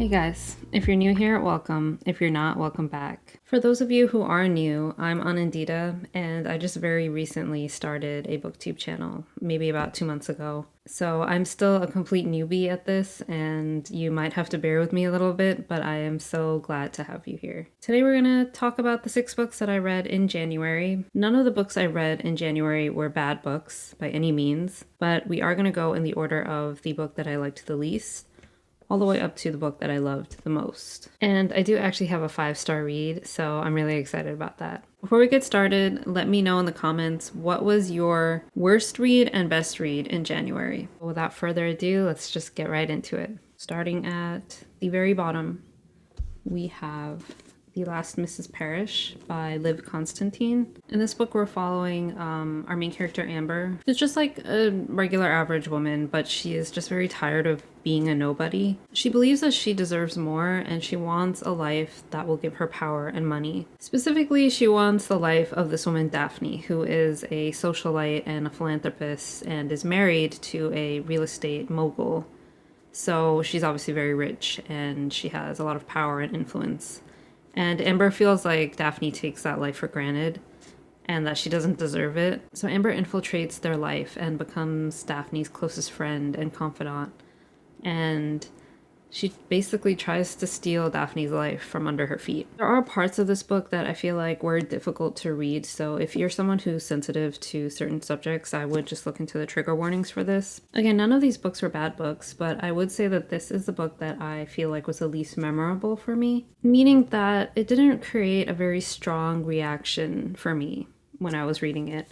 Hey guys, if you're new here, welcome. If you're not, welcome back. For those of you who are new, I'm Aana-Ther, and I just very recently started a BookTube channel, maybe about 2 months ago. So I'm still a complete newbie at this, and you might have to bear with me a little bit, but I am so glad to have you here. Today we're gonna talk about the 6 books that I read in January. None of the books I read in January were bad books by any means, but we are gonna go in the order of the book that I liked the least, all the way up to the book that I loved the most. And I do actually have a 5-star read, so I'm really excited about that. Before we get started, let me know in the comments what was your worst read and best read in January. Without further ado, let's just get right into it. Starting at the very bottom, we have The Last Mrs. Parrish by Liv Constantine. In this book, we're following our main character, Amber. She's just like a regular average woman, but she is just very tired of being a nobody. She believes that she deserves more, and she wants a life that will give her power and money. Specifically, she wants the life of this woman, Daphne, who is a socialite and a philanthropist and is married to a real estate mogul. So she's obviously very rich, and she has a lot of power and influence. And Amber feels like Daphne takes that life for granted and that she doesn't deserve it. So Amber infiltrates their life and becomes Daphne's closest friend and confidant. And she basically tries to steal Daphne's life from under her feet. There are parts of this book that I feel like were difficult to read, so if you're someone who's sensitive to certain subjects, I would just look into the trigger warnings for this. Again, none of these books were bad books, but I would say that this is the book that I feel like was the least memorable for me, meaning that it didn't create a very strong reaction for me when I was reading it.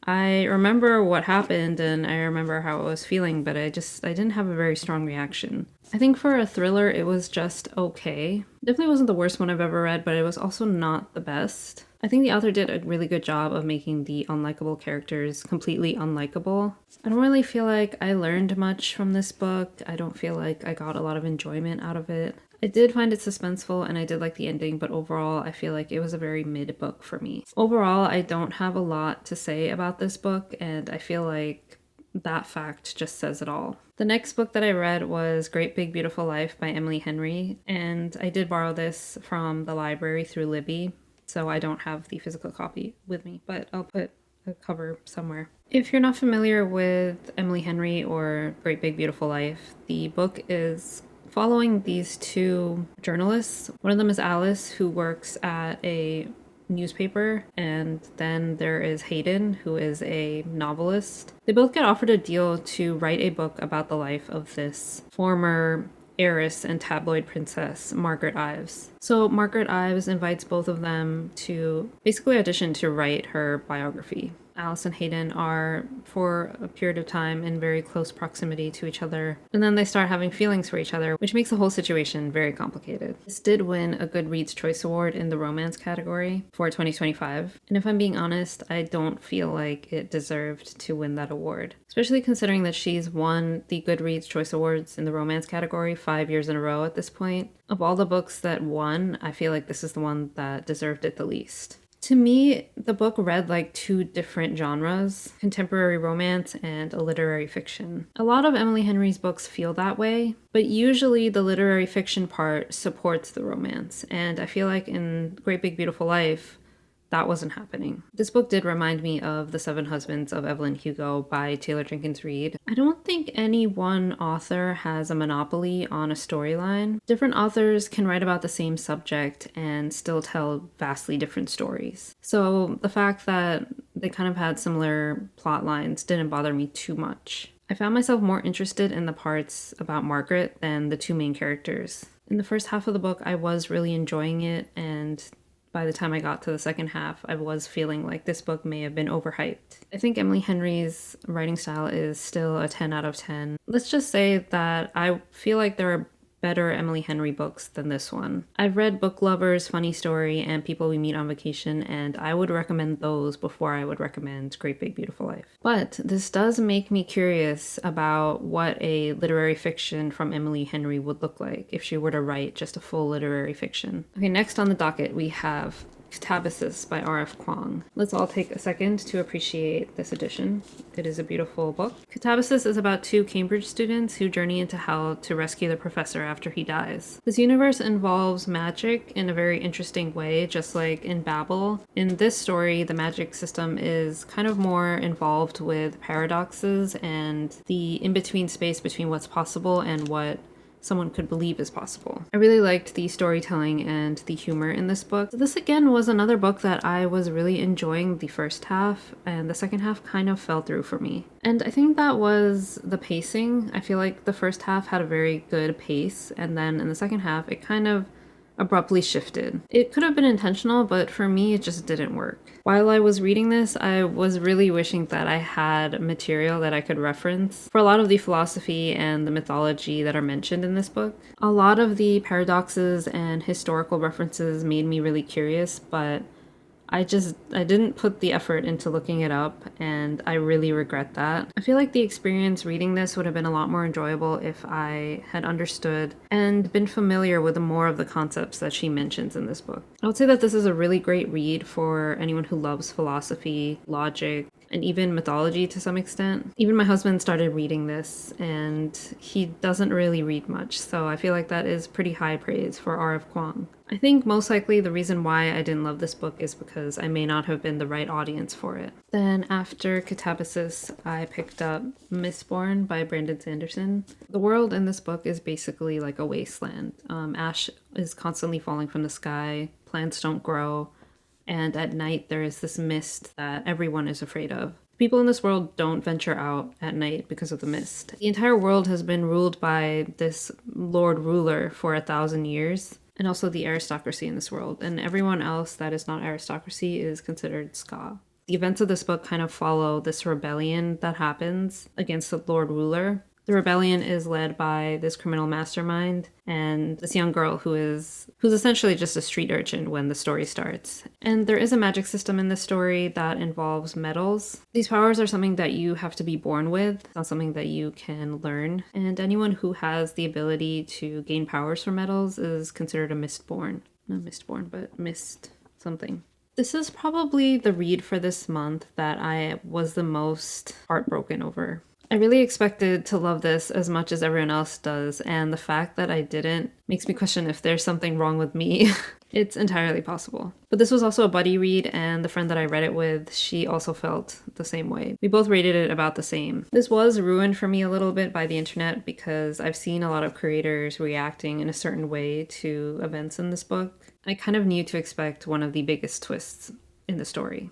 I remember what happened and I remember how I was feeling, but I didn't have a very strong reaction. I think for a thriller, it was just okay. Definitely wasn't the worst one I've ever read, but it was also not the best. I think the author did a really good job of making the unlikable characters completely unlikable. I don't really feel like I learned much from this book. I don't feel like I got a lot of enjoyment out of it. I did find it suspenseful and I did like the ending, but overall I feel like it was a very mid book for me. Overall, I don't have a lot to say about this book, and I feel like that fact just says it all. The next book that I read was Great Big Beautiful Life by Emily Henry, and I did borrow this from the library through Libby, so I don't have the physical copy with me, but I'll put a cover somewhere. If you're not familiar with Emily Henry or Great Big Beautiful Life, the book is following these 2 journalists. One of them is Alice, who works at a newspaper, and then there is Hayden, who is a novelist. They both get offered a deal to write a book about the life of this former heiress and tabloid princess, Margaret Ives. So Margaret Ives invites both of them to basically audition to write her biography. Alice and Hayden are, for a period of time, in very close proximity to each other, and then they start having feelings for each other, which makes the whole situation very complicated. This did win a Goodreads Choice Award in the romance category for 2025, and if I'm being honest, I don't feel like it deserved to win that award, especially considering that she's won the Goodreads Choice Awards in the romance category 5 years in a row at this point. Of all the books that won, I feel like this is the one that deserved it the least. To me, the book read like 2 different genres, contemporary romance and a literary fiction. A lot of Emily Henry's books feel that way, but usually the literary fiction part supports the romance, and I feel like in Great Big Beautiful Life, that wasn't happening. This book did remind me of The 7 Husbands of Evelyn Hugo by Taylor Jenkins Reid. I don't think any one author has a monopoly on a storyline. Different authors can write about the same subject and still tell vastly different stories. So the fact that they kind of had similar plot lines didn't bother me too much. I found myself more interested in the parts about Margaret than the 2 main characters. In the first half of the book, I was really enjoying it, and by the time I got to the second half, I was feeling like this book may have been overhyped. I think Emily Henry's writing style is still a 10 out of 10. Let's just say that I feel like there are better Emily Henry books than this one. I've read Book Lovers, Funny Story, and People We Meet on Vacation, and I would recommend those before I would recommend Great Big Beautiful Life. But this does make me curious about what a literary fiction from Emily Henry would look like if she were to write just a full literary fiction. Okay, next on the docket we have Katabasis by R.F. Kuang. Let's all take a second to appreciate this edition. It is a beautiful book. Katabasis is about two Cambridge students who journey into hell to rescue the professor after he dies. This universe involves magic in a very interesting way, just like in Babel. In this story, the magic system is kind of more involved with paradoxes and the in-between space between what's possible and what someone could believe is possible. I really liked the storytelling and the humor in this book. This again was another book that I was really enjoying the first half, and the second half kind of fell through for me. And I think that was the pacing. I feel like the first half had a very good pace, and then in the second half it kind of abruptly shifted. It could have been intentional, but for me it just didn't work. While I was reading this, I was really wishing that I had material that I could reference for a lot of the philosophy and the mythology that are mentioned in this book. A lot of the paradoxes and historical references made me really curious, but I didn't put the effort into looking it up, and I really regret that. I feel like the experience reading this would have been a lot more enjoyable if I had understood and been familiar with more of the concepts that she mentions in this book. I would say that this is a really great read for anyone who loves philosophy, logic, and even mythology to some extent. Even my husband started reading this, and he doesn't really read much, so I feel like that is pretty high praise for R.F. Kuang. I think most likely the reason why I didn't love this book is because I may not have been the right audience for it. Then after Katabasis, I picked up Mistborn by Brandon Sanderson. The world in this book is basically like a wasteland. Ash is constantly falling from the sky, plants don't grow, and at night there is this mist that everyone is afraid of. People in this world don't venture out at night because of the mist. The entire world has been ruled by this Lord Ruler for 1,000 years, and also the aristocracy in this world, and everyone else that is not aristocracy is considered ska. The events of this book kind of follow this rebellion that happens against the Lord Ruler. The rebellion is led by this criminal mastermind and this young girl who's essentially just a street urchin when the story starts. And there is a magic system in this story that involves metals. These powers are something that you have to be born with. It's not something that you can learn. And anyone who has the ability to gain powers from metals is considered a Mistborn. Not Mistborn, but Mist something. This is probably the read for this month that I was the most heartbroken over. I really expected to love this as much as everyone else does, and the fact that I didn't makes me question if there's something wrong with me. It's entirely possible. But this was also a buddy read, and the friend that I read it with, she also felt the same way. We both rated it about the same. This was ruined for me a little bit by the internet because I've seen a lot of creators reacting in a certain way to events in this book. I kind of knew to expect one of the biggest twists in the story.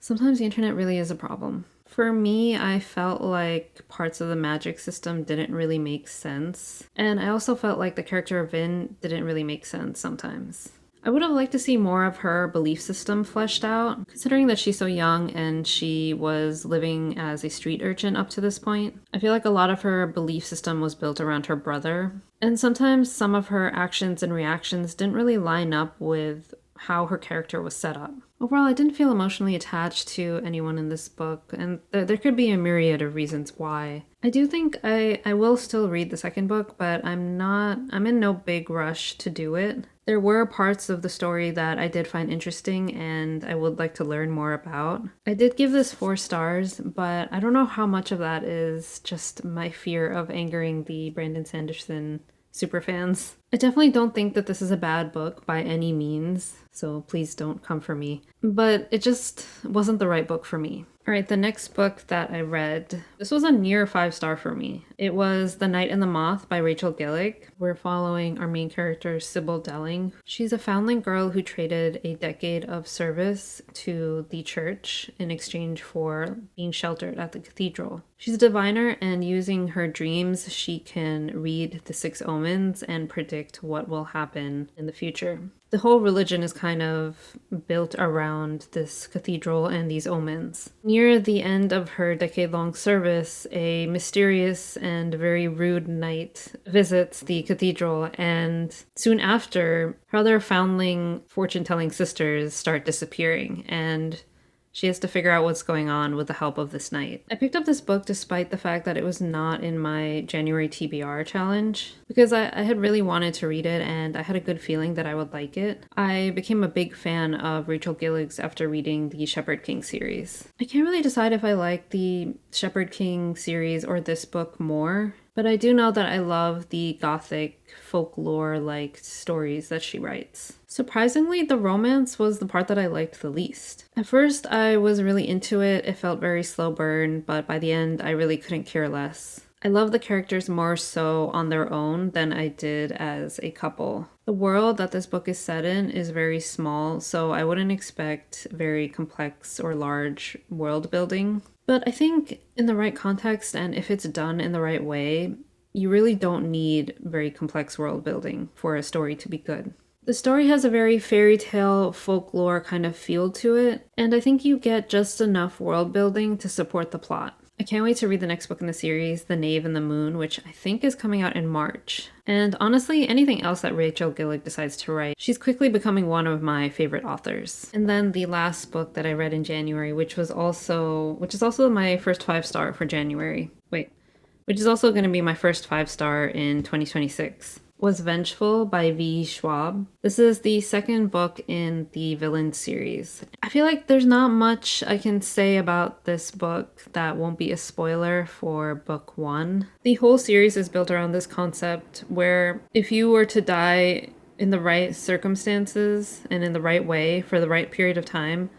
Sometimes the internet really is a problem. For me, I felt like parts of the magic system didn't really make sense. And I also felt like the character of Vin didn't really make sense sometimes. I would have liked to see more of her belief system fleshed out, considering that she's so young and she was living as a street urchin up to this point. I feel like a lot of her belief system was built around her brother. And sometimes some of her actions and reactions didn't really line up with how her character was set up. Overall, I didn't feel emotionally attached to anyone in this book, and there could be a myriad of reasons why. I do think I will still read the second book, but I'm in no big rush to do it. There were parts of the story that I did find interesting and I would like to learn more about. I did give this 4 stars, but I don't know how much of that is just my fear of angering the Brandon Sanderson superfans. I definitely don't think that this is a bad book by any means, so please don't come for me. But it just wasn't the right book for me. Alright, the next book that I read, this was a near 5-star for me. It was The Night and the Moth by Rachel Gillig. We're following our main character, Sybil Delling. She's a foundling girl who traded a decade of service to the church in exchange for being sheltered at the cathedral. She's a diviner, and using her dreams, she can read the 6 omens and predict what will happen in the future. The whole religion is kind of built around this cathedral and these omens. Near the end of her decade-long service, a mysterious and very rude knight visits the cathedral, and soon after, her other foundling fortune-telling sisters start disappearing, and She has to figure out what's going on with the help of this knight. I picked up this book despite the fact that it was not in my January TBR challenge, because I had really wanted to read it and I had a good feeling that I would like it. I became a big fan of Rachel Gillig's after reading the Shepherd King series. I can't really decide if I like the Shepherd King series or this book more, but I do know that I love the gothic folklore-like stories that she writes. Surprisingly, the romance was the part that I liked the least. At first, I was really into it. It felt very slow burn, but by the end, I really couldn't care less. I love the characters more so on their own than I did as a couple. The world that this book is set in is very small, so I wouldn't expect very complex or large world building. But I think in the right context and if it's done in the right way, you really don't need very complex world building for a story to be good. The story has a very fairy tale, folklore kind of feel to it, and I think you get just enough world building to support the plot. I can't wait to read the next book in the series, The Knave and the Moon, which I think is coming out in March. And honestly, anything else that Rachel Gillig decides to write, she's quickly becoming one of my favorite authors. And then the last book that I read in January, which is also my first 5-star for January. Which is also going to be my first 5-star in 2026. Was Vengeful by V. Schwab. This is the second book in the Villain series. I feel like there's not much I can say about this book that won't be a spoiler for book 1. The whole series is built around this concept where if you were to die in the right circumstances and in the right way for the right period of time,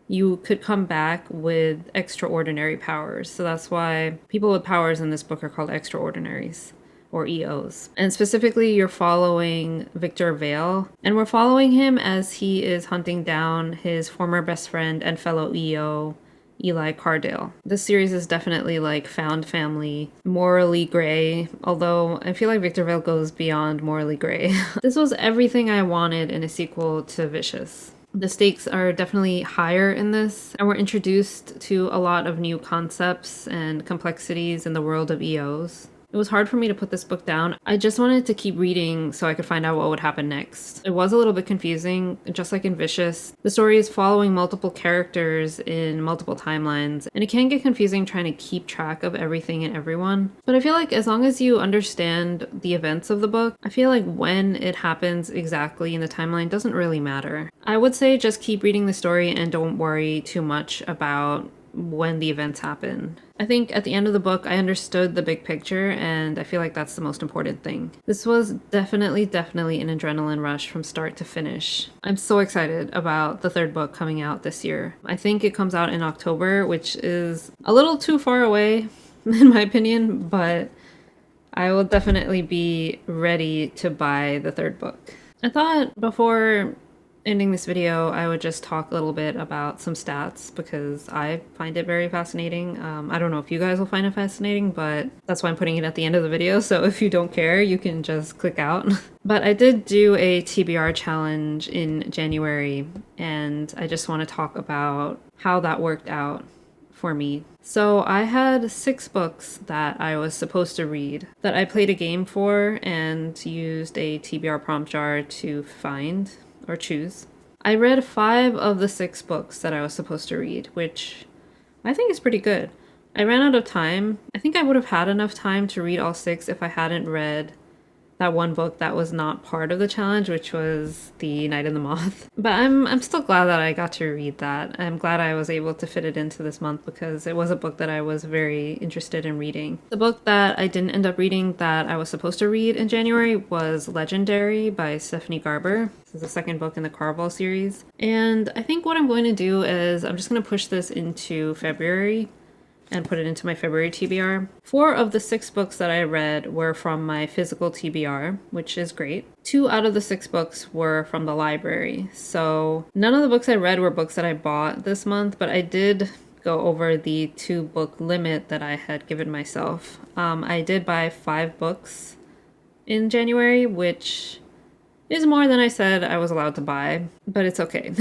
you could come back with extraordinary powers. So that's why people with powers in this book are called extraordinaries, or EOs. And specifically, you're following Victor Vale, and we're following him as he is hunting down his former best friend and fellow EO, Eli Cardale. This series is definitely like found family, morally gray, although I feel like Victor Vale goes beyond morally gray. This was everything I wanted in a sequel to Vicious. The stakes are definitely higher in this, and we're introduced to a lot of new concepts and complexities in the world of EOs. It was hard for me to put this book down. I just wanted to keep reading so I could find out what would happen next. It was a little bit confusing, just like in Vicious. The story is following multiple characters in multiple timelines, and it can get confusing trying to keep track of everything and everyone. But I feel like as long as you understand the events of the book, I feel like when it happens exactly in the timeline doesn't really matter. I would say just keep reading the story and don't worry too much about when the events happen. I think at the end of the book, I understood the big picture, and I feel like that's the most important thing. This was definitely an adrenaline rush from start to finish. I'm so excited about the third book coming out this year. I think it comes out in October, which is a little too far away, in my opinion, but I will definitely be ready to buy the third book. I thought before ending this video, I would just talk a little bit about some stats because I find it very fascinating. I don't know if you guys will find it fascinating, but that's why I'm putting it at the end of the video. So if you don't care, you can just click out. But I did do a TBR challenge in January, and I just want to talk about how that worked out for me. So I had 6 books that I was supposed to read that I played a game for and used a TBR prompt jar to find or choose. I read 5 of the 6 books that I was supposed to read, which I think is pretty good. I ran out of time. I think I would have had enough time to read all 6 if I hadn't read that one book that was not part of the challenge, which was The Night and the Moth. But I'm still glad that I got to read that. I'm glad I was able to fit it into this month because it was a book that I was very interested in reading. The book that I didn't end up reading that I was supposed to read in January was Legendary by Stephanie Garber. This is the second book in the Carvel series. And I think what I'm going to do is I'm just going to push this into February and put it into my February TBR. 4 of the 6 books that I read were from my physical TBR, which is great. 2 out of the 6 books were from the library. So none of the books I read were books that I bought this month, but I did go over the 2 book limit that I had given myself. I did buy 5 books in January, which is more than I said I was allowed to buy, but it's okay.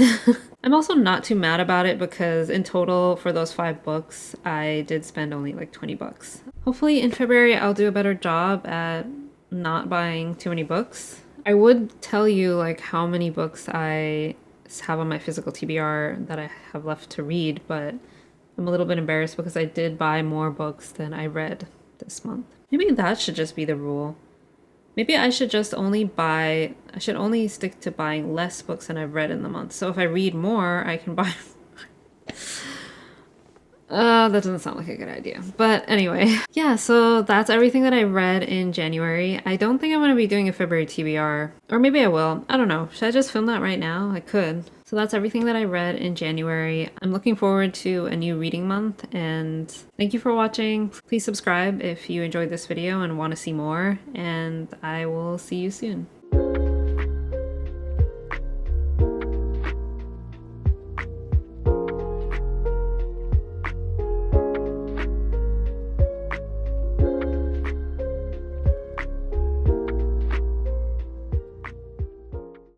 I'm also not too mad about it because in total for those 5 books, I did spend only like $20. Hopefully in February, I'll do a better job at not buying too many books. I would tell you like how many books I have on my physical TBR that I have left to read, but I'm a little bit embarrassed because I did buy more books than I read this month. Maybe that should just be the rule. Maybe I should just only stick to buying less books than I've read in the month. So if I read more, I can buy that doesn't sound like a good idea. But anyway, yeah, so that's everything that I read in January. I don't think I'm going to be doing a February TBR. Or maybe I will. I don't know. Should I just film that right now? I could. So that's everything that I read in January. I'm looking forward to a new reading month, and thank you for watching. Please subscribe if you enjoyed this video and want to see more, and I will see you soon.